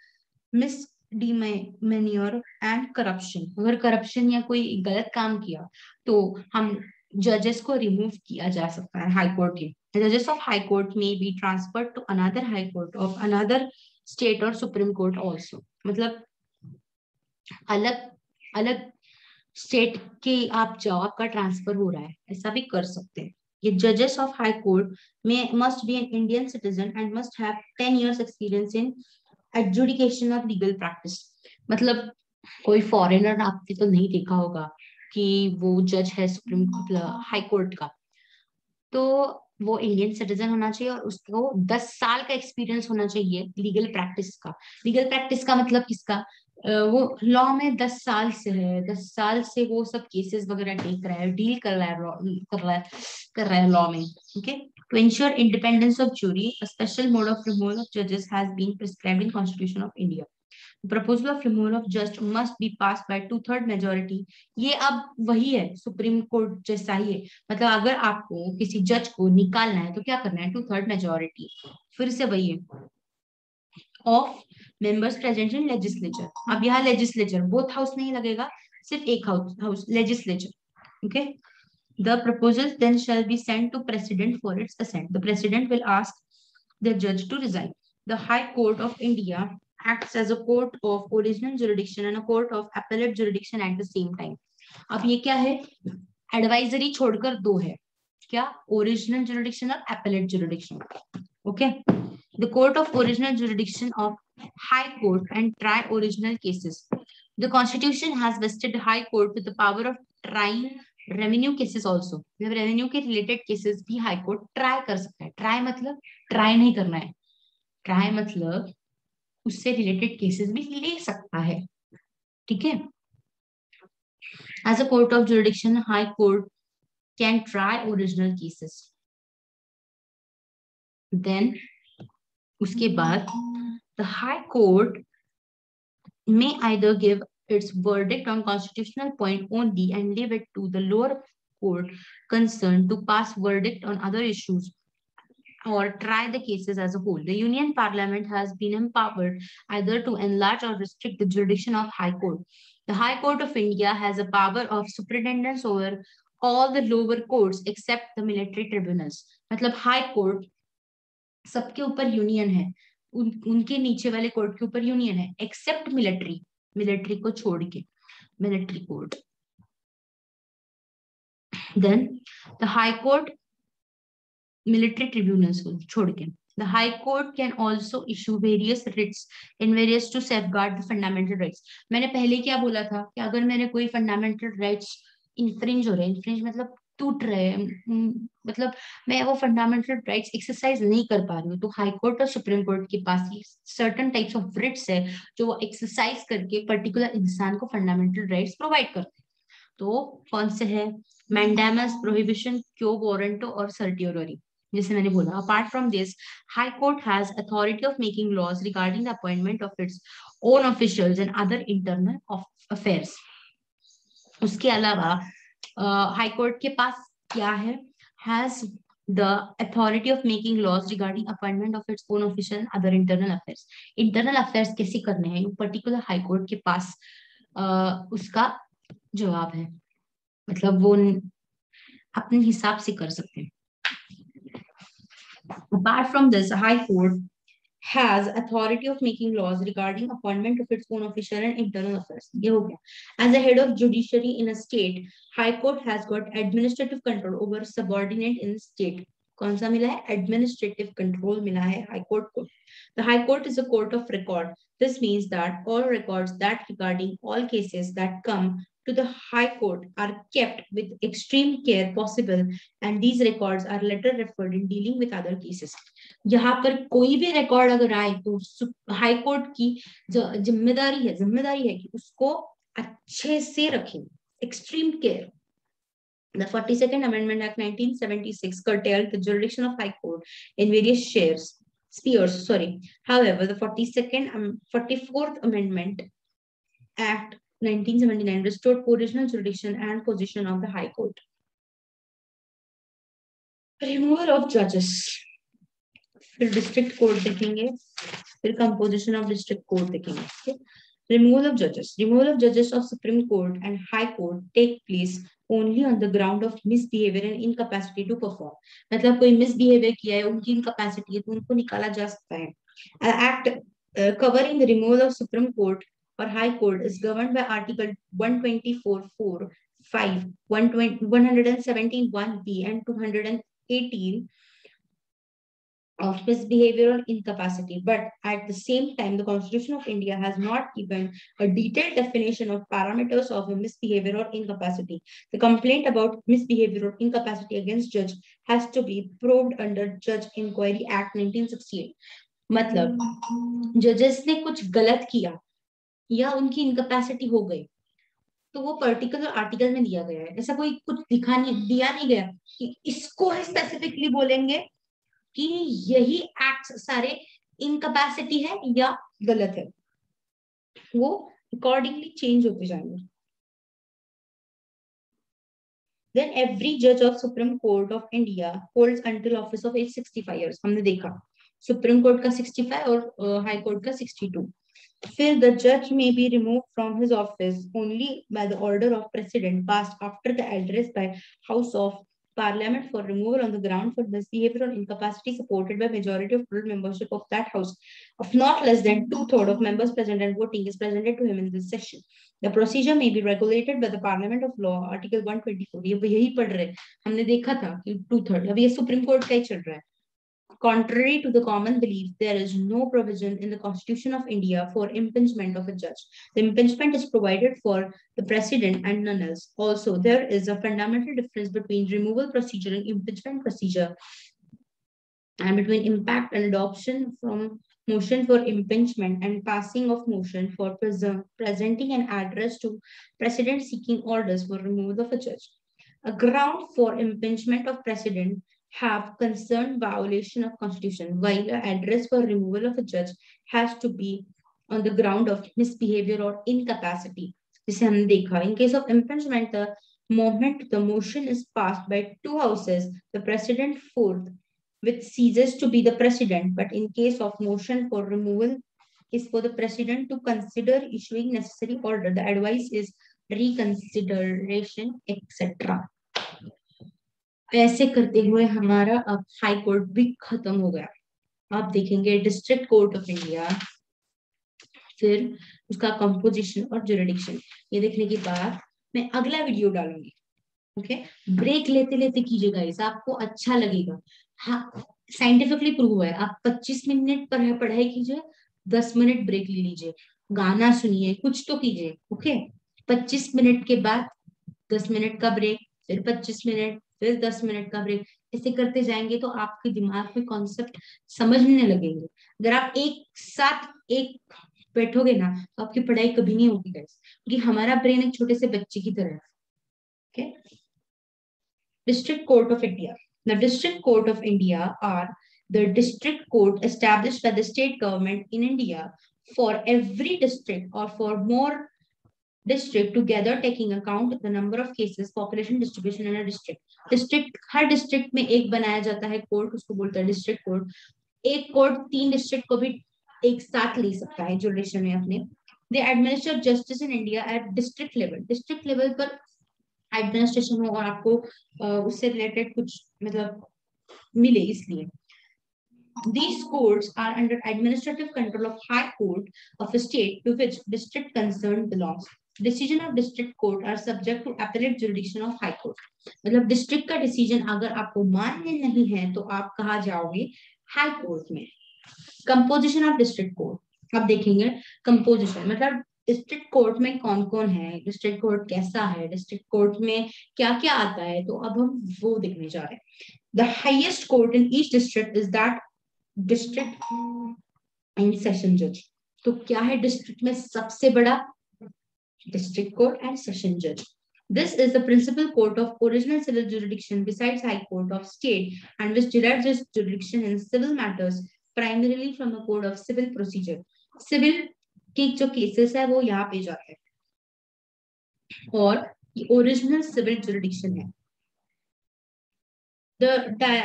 misdemeanor and corruption। अगर corruption या कोई गलत काम किया तो हम जजेस को रिमूव किया जा सकता है हाई कोर्ट के। जजेस of high court may be transferred to another high court of another state और सुप्रीम कोर्ट ऑल्सो। मतलब अलग अलग स्टेट के आप जाओ, आपका ट्रांसफर हो रहा है, ऐसा भी कर सकते हैं। ये जजेस ऑफ हाई कोर्ट में must be an Indian citizen and must have 10 years experience in adjudication of legal practice. मतलब कोई फॉरेनर आपने तो नहीं देखा होगा कि वो जज है सुप्रीम हाई कोर्ट का, तो वो इंडियन सिटीजन होना चाहिए और उसको 10 साल का एक्सपीरियंस होना चाहिए लीगल प्रैक्टिस का। लीगल प्रैक्टिस का मतलब किसका? वो लॉ में 10 साल से है, 10 साल से वो सब केसेस वगैरह देख रहा है, डील कर रहा है, कर रहा है लॉ में। Okay, to ensure independence of jury a special mode of removal of जजेस has been prescribed in constitution of India. Proposal of removal of जज must be pass by 2/3 majority. ये अब वही है, सुप्रीम कोर्ट जैसा ही है। मतलब अगर आपको किसी जज को निकालना है तो क्या करना है? 2/3 मेजोरिटी। फिर से वही है, of members present in legislature. अब यहाँ लेजिस्लेचर बोथ हाउस नहीं लगेगा, सिर्फ एक house legislature. Okay, the proposal then shall be sent to president for its assent. The president will ask the judge to resign. The High Court of India acts as a court of original jurisdiction and a court of appellate jurisdiction at the same time. अब ये क्या है? Advisory छोड़कर दो है, क्या? Original jurisdiction और appellate jurisdiction. Okay, the court of original jurisdiction of High Court and try original cases. The Constitution has vested High Court with the power of trying revenue cases also. मतलब revenue के related cases भी high court try कर सकता है। Try मतलब try नहीं करना है, ट्राई मतलब उससे रिलेटेड केसेस भी ले सकता है। ठीक है, as a court of jurisdiction high court can try original cases. Then उसके बाद the high court may either give its verdict on constitutional point only and leave it to the lower court concerned to pass verdict on other issues or try the cases as a whole. The Union Parliament has been empowered either to enlarge or restrict the jurisdiction of High Court. The High Court of India has a power of superintendence over all the lower courts except the military tribunals. मतलब High Court सबके ऊपर union है, उनके नीचे वाले court के ऊपर union है, एक्सेप्ट मिलिट्री को छोड़ के, military court. Then the high court military tribunals को छोड़ के, the high court can also issue various writs in various to safeguard the fundamental rights. मैंने पहले क्या बोला था कि अगर मेरे कोई फंडामेंटल राइट्स इन्फ्रिंज हो रहे हैं, इन्फ्रिंज मतलब टूट रहे हैं, मतलब मैं वो फंडामेंटल राइट्स एक्सरसाइज नहीं कर पा रही हूँ, तो हाई कोर्ट और सुप्रीम कोर्ट के पास सर्टन टाइप्स ऑफ रिट्स है जो वो एक्सरसाइज करके पर्टिकुलर इंसान को फंडामेंटल राइट्स प्रोवाइड करते हैं। तो कौन से है? मैंडेमस, प्रोहिबिशन, क्यो वारंटो और सर्टियोरी। जैसे मैंने बोला, apart from this high court has authority of making laws regarding the appointment of its own officials and other internal affairs. उसके अलावा हाई कोर्ट के पास क्या है? Has the authority of making laws regarding appointment of its own official and other internal affairs. Internal affairs कैसे करने हैं, particular high court के पास उसका जवाब है, मतलब वो अपने हिसाब से कर सकते हैं. Apart from this, High Court has authority of making laws regarding appointment of its own official and internal affairs. ये हो गया. As the head of judiciary in a state, High Court has got administrative control over subordinate in the state. कौन सा मिला है? Administrative control मिला है High Court को. The High Court is a court of record. This means that all records that regarding all cases that come to the High Court are kept with extreme care possible, and these records are later referred in dealing with other cases. यहाँ पर कोई भी record अगर आए तो high court की जिम्मेदारी है कि उसको अच्छे से रखें, extreme care. The 42nd Amendment Act 1976 curtailed the jurisdiction of High Court in various spheres. However, the 44th Amendment Act 1979 restored original jurisdiction and position of the High Court. Removal of judges. फिर district court देखेंगे, फिर composition of district court देखेंगे. Removal of judges of Supreme Court and High Court take place only on the ground of misbehavior and incapacity to perform. मतलब कोई misbehavior किया है, उनकी incapacity है, तो उनको निकाला जा सकता है. An act covering the removal of Supreme Court or High Court is governed by Article 124(4)(5), 117(1)(b) and 218 of misbehavior or incapacity. But at the same time, the Constitution of India has not given a detailed definition of parameters of a misbehavior or incapacity. The complaint about misbehavior or incapacity against judge has to be probed under Judge Inquiry Act 1968. मतलब जजेस ने कुछ गलत किया या उनकी incapacity हो गई तो वो पर्टिकुलर आर्टिकल में दिया गया है. ऐसा कोई कुछ दिया नहीं गया कि इसको स्पेसिफिकली बोलेंगे कि यही एक्ट सारे इनकैपेसिटी है या गलत है, वो अकॉर्डिंगली चेंज होते जाएंगे. Then every judge of Supreme Court of India holds until office of age 65 years. हमने देखा सुप्रीम कोर्ट का 65 और हाई कोर्ट का 62. फिर the judge may be removed from his office only by the order of president passed after the address by House of Parliament for removal on the ground for misbehavior or incapacity supported by majority of total membership of that house of not less than 2/3 of members present and voting is presented to him in this session. The procedure may be regulated by the Parliament of Law, Article 124. ये यही पढ़ रहे, हमने देखा था कि 2/3. अब ये सुप्रीम कोर्ट का ही चल रहा है. Contrary to the common belief, there is no provision in the Constitution of India for impeachment of a judge. The impeachment is provided for the president and none else. Also, there is a fundamental difference between removal procedure and impeachment procedure, and between impact and adoption from motion for impeachment and passing of motion for presenting an address to president seeking orders for removal of a judge. A ground for impeachment of president have concerned violation of constitution, while an address for removal of a judge has to be on the ground of misbehavior or incapacity. जिसे हमने देखा. In case of impeachment, the moment the motion is passed by two houses, the president fourth, which ceases to be the president. But in case of motion for removal, is for the president to consider issuing necessary order. The advice is reconsideration, etc. ऐसे करते हुए हमारा अब high court भी खत्म हो गया. आप देखेंगे डिस्ट्रिक्ट कोर्ट ऑफ इंडिया, फिर उसका कंपोजिशन और जुरिडिक्शन. ये देखने के बाद मैं अगला वीडियो डालूंगी. ओके, ब्रेक लेते लेते कीजिए गाइस, आपको अच्छा लगेगा. हाँ, साइंटिफिकली प्रूव है. आप 25 मिनट पर पढ़ाई कीजिए, 10 मिनट ब्रेक ले लीजिए, गाना सुनिए, कुछ तो कीजिए. ओके, 25 मिनट के बाद 10 मिनट का ब्रेक, फिर 25 मिनट, फिर 10 मिनट का ब्रेक. ऐसे करते जाएंगे तो आपके दिमाग में कॉन्सेप्ट समझने लगेंगे. अगर आप एक साथ एक बैठोगे ना तो आपकी पढ़ाई कभी नहीं होगी गाइस, क्योंकि हमारा ब्रेन एक छोटे से बच्चे की तरह है. Okay, District Court of India. The District Court of India are the district court established by the state government in India for every district or for more district together taking account the number of cases, population distribution in a district. District, her district में एक बनाया जाता है court, उसको बोलते हैं district court. एक court 3 district को भी एक साथ ले सकता है जुडिशन में अपने. They administer justice in India at district level. District level पर एडमिनिस्ट्रेशन हो और आपको उससे रिलेटेड कुछ मतलब मिले, इसलिए. These courts are under administrative control of High Court of a state to which district concerned belongs. Decision of district court are subject to appellate jurisdiction of High Court. मतलब district का decision अगर आपको मान्य नहीं है तो आप कहाँ जाओगे? हाई कोर्ट में. कंपोजिशन ऑफ डिस्ट्रिक्ट कोर्ट अब देखेंगे. कंपोजिशन मतलब डिस्ट्रिक्ट कोर्ट में कौन कौन है, डिस्ट्रिक्ट कोर्ट कैसा है, डिस्ट्रिक्ट कोर्ट में क्या क्या आता है, तो अब हम वो देखने जा रहे हैं. The highest court in each district is that district and session जज. तो क्या है डिस्ट्रिक्ट में सबसे बड़ा? डिस्ट्रिक्ट कोर्ट एंड सेशन जज. This is the principal court of original civil jurisdiction besides High Court of State and which derives its jurisdiction in civil matters primarily from the Code of Civil Procedure. Civil के जो cases है वो यहाँ पे जाते हैं और ये original civil jurisdiction है. The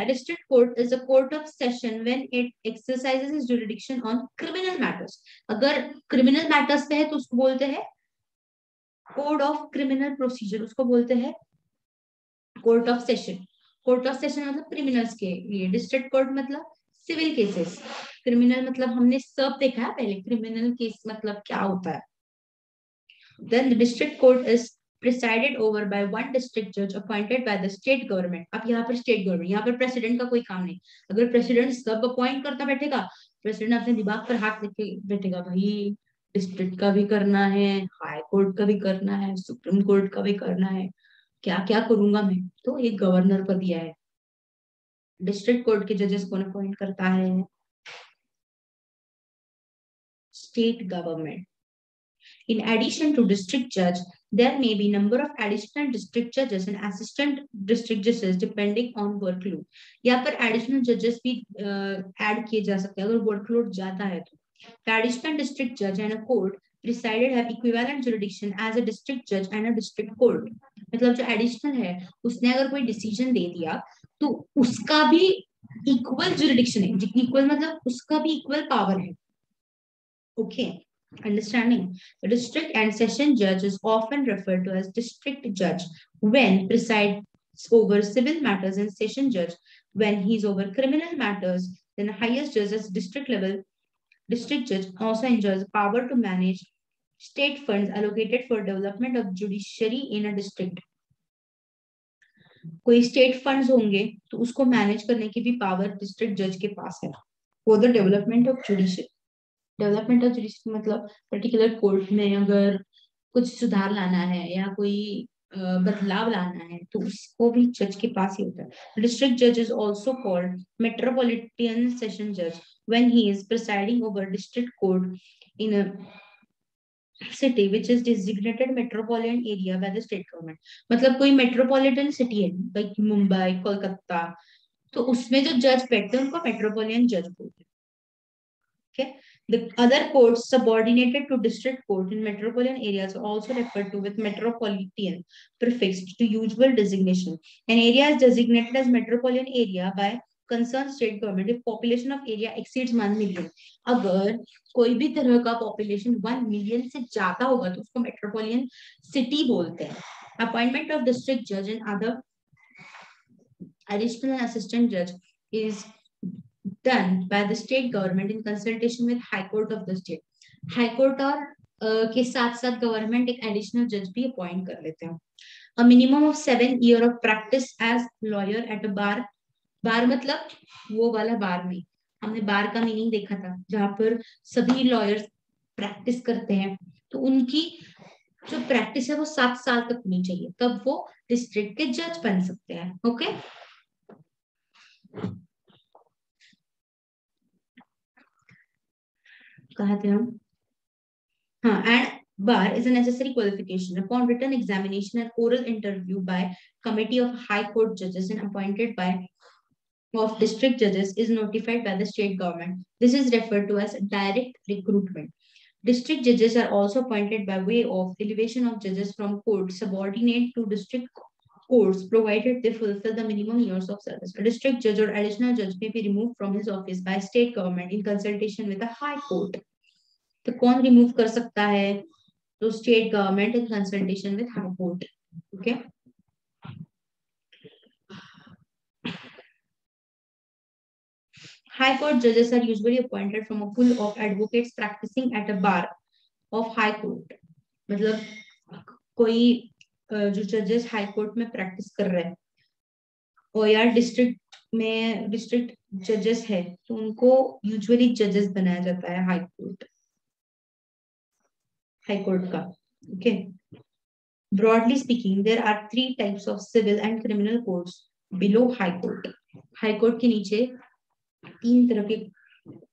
district court is a court of session when it exercises its jurisdiction on criminal matters. अगर criminal matters पे है तो उसको बोलते हैं कोड ऑफ क्रिमिनल प्रोसीजर, उसको बोलते हैं court of session. Court of session मतलब क्रिमिनल्स के लिए, डिस्ट्रिक्ट कोर्ट मतलब सिविल केसेस. क्रिमिनल मतलब हमने सब देखा है पहले, क्रिमिनल केस मतलब क्या होता है. Then the district court is presided over by one district judge appointed by the state government. अब यहाँ पर स्टेट गवर्नमेंट, यहाँ पर प्रेसिडेंट का कोई काम नहीं. अगर प्रेसिडेंट सब अपॉइंट करता बैठेगा, प्रेसिडेंट अपने दिमाग पर हाथ लेके बैठेगा, भाई डिस्ट्रिक्ट का भी करना है, हाई कोर्ट का भी करना है, सुप्रीम कोर्ट का भी करना है, क्या क्या करूंगा मैं. तो ये गवर्नर पर दिया है. डिस्ट्रिक्ट कोर्ट के जजेस कौन अपॉइंट करता है? State government. In addition to district judge, there may be number of additional district judges and assistant district judges depending on workload. यहाँ पर additional judges भी add किए जा सकते हैं अगर workload ज्यादा है तो. The additional district judge and a court presided have equivalent jurisdiction as a district judge and a district court. मतलब जो additional है उसने अगर कोई decision दे दिया तो उसका भी equal jurisdiction है. Equal मतलब उसका भी equal power है. Okay. Understanding. The district and session judge is often referred to as district judge when presides over civil matters, and session judge when he is over criminal matters. Then the highest judge is district level. District judge also enjoys the power to manage state funds allocated for development of judiciary in a district. कोई state funds होंगे तो उसको manage करने की भी power district जज के पास है for the development of judiciary. Development of judiciary मतलब पर्टिकुलर कोर्ट में अगर कुछ सुधार लाना है या कोई बदलाव लाना है तो उसको भी जज के पास ही होता है. डिस्ट्रिक्ट जज is also called metropolitan session जज when he is presiding over district court in a city which is designated metropolitan area by the state government. मतलब कोई metropolitan city है like मुंबई, कोलकाता, तो उसमें जो जज बैठते हैं उनको मेट्रोपॉलिटन जज बोलते हैं. Okay. The other courts subordinated to district court in metropolitan areas are also referred to with metropolitan prefixed to usual designation. An area is designated as metropolitan area by concerned state government if population of area exceeds 1 million. अगर कोई भी तरह का population 1 million से ज्यादा होगा तो उसको metropolitan city बोलते हैं. Appointment of district judge and other additional and assistant judge is done by the state government in consultation with High Court of the state. High Court और के साथ साथ गवर्नमेंट एक एडिशनल जज भी अपॉइंट कर लेते हैं. A minimum of 7 years of practice as lawyer at a bar. बार मतलब वो वाला बार नहीं, हमने बार का मीनिंग देखा था जहां पर सभी लॉयर्स प्रैक्टिस करते हैं तो उनकी जो प्रैक्टिस है वो 7 साल तक होनी चाहिए, तब वो डिस्ट्रिक्ट के जज बन सकते हैं. ओके. कहा थे हम? हाँ. And bar is a necessary qualification upon written examination and oral interview by committee of high court judges and appointed by of district judges is notified by the state government. This is referred to as direct recruitment. District judges are also appointed by way of elevation of judges from court subordinate to district courts, provided they fulfill the minimum years of service. A district judge or additional judge may be removed from his office by state government in consultation with the high court. तो कौन remove कर सकता है? तो state government in consultation with high court. Okay. High court judges are usually appointed from a pool of advocates practicing at a bar of high court. मतलब कोई जो जजेस हाई कोर्ट में प्रैक्टिस कर रहे हैं और यार डिस्ट्रिक्ट जजेस है तो उनको यूजुअली जजेस बनाया जाता है हाई कोर्ट का. Okay. Broadly speaking, there are 3 types of civil and criminal courts below high court. High court के नीचे 3 तरह के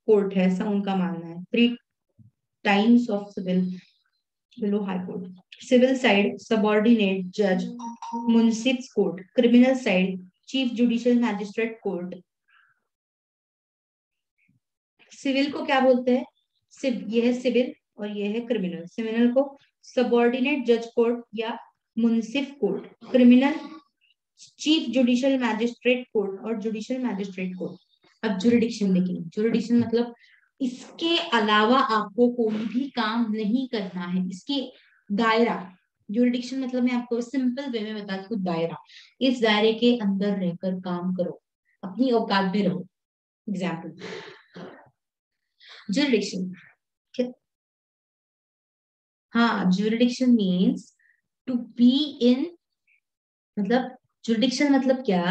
कोर्ट है, ऐसा उनका मानना है. 3 types of civil below high court. Civil side, subordinate judge, municipal court. Criminal side, chief judicial magistrate court. Civil को क्या बोलते हैं? ये है सिविल और ये है क्रिमिनल. क्रिमिनल को सबऑर्डिनेट जज कोर्ट या municipal court. Criminal chief judicial magistrate court और जुडिशियल मैजिस्ट्रेट कोर्ट. अब जुरिडिक्शन देखेंगे. जुरिडिक्शन मतलब इसके अलावा आपको कोई भी काम नहीं करना है. इसके दायरा. जुरिडिक्शन मतलब मैं आपको सिंपल वे में बताती हूँ. दायरा. इस दायरे के अंदर रहकर काम करो, अपनी औकात में रहो. Example jurisdiction. हाँ, jurisdiction means to be in, मतलब jurisdiction मतलब क्या?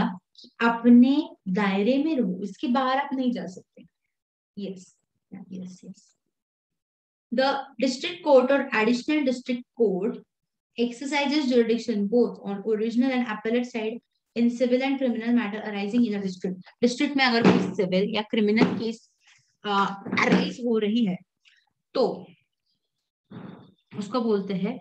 अपने दायरे में रहो, इसके बाहर आप नहीं जा सकते. yes. The district court or additional district court exercises jurisdiction both on original and appellate side in civil and criminal matter arising in a district. district में अगर कोई civil या criminal case अराइज हो रही है तो उसको बोलते हैं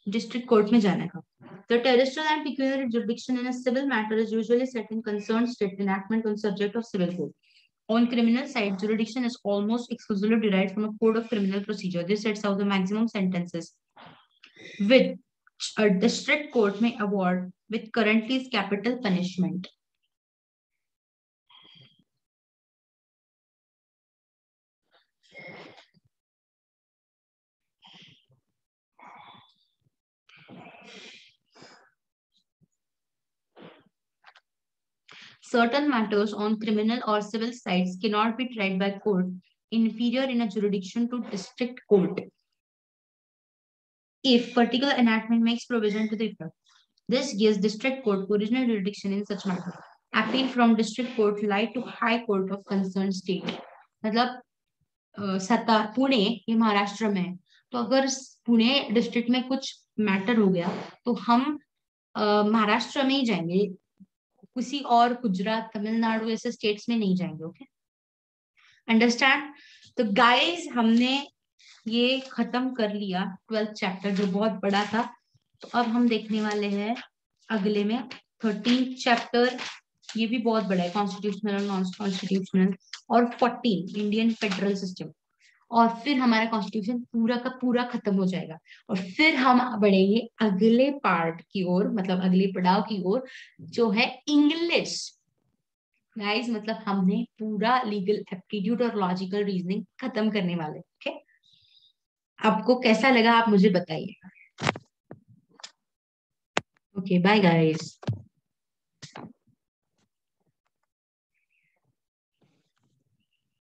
डिस्ट्रिक्ट कोर्ट में जाने का. The terrestrial and pecuniary jurisdiction in a civil matter is usually set in concerned state enactment on subject of civil code. On criminal side, jurisdiction is almost exclusively derived from a code of criminal procedure. This sets out the maximum sentences which a district court may award with currently is capital punishment. Certain matters on criminal or civil sides cannot be tried by court inferior in a jurisdiction to district court if particular enactment makes provision to the effect. This gives district court original jurisdiction in such matter. Appeal from district court lie to high court of concerned state. मतलब सत्ता पुणे ये महाराष्ट्र में है तो अगर Pune district में कुछ matter हो गया तो हम महाराष्ट्र में ही जाएंगे, किसी और गुजरात तमिलनाडु ऐसे स्टेट्स में नहीं जाएंगे. ओके. अंडरस्टैंड. तो गाइस हमने ये खत्म कर लिया 12th चैप्टर जो बहुत बड़ा था. तो अब हम देखने वाले हैं अगले में 13th चैप्टर. ये भी बहुत बड़ा है, कॉन्स्टिट्यूशनल और नॉन कॉन्स्टिट्यूशनल. और 14 इंडियन फेडरल सिस्टम. और फिर हमारा कॉन्स्टिट्यूशन पूरा का पूरा खत्म हो जाएगा और फिर हम बढ़ेंगे अगले पार्ट की ओर, मतलब अगले पड़ाव की ओर जो है इंग्लिश. गाइस मतलब हमने पूरा लीगल एप्टीट्यूड और लॉजिकल रीजनिंग खत्म करने वाले. ओके. आपको कैसा लगा आप मुझे बताइए. Okay bye guys.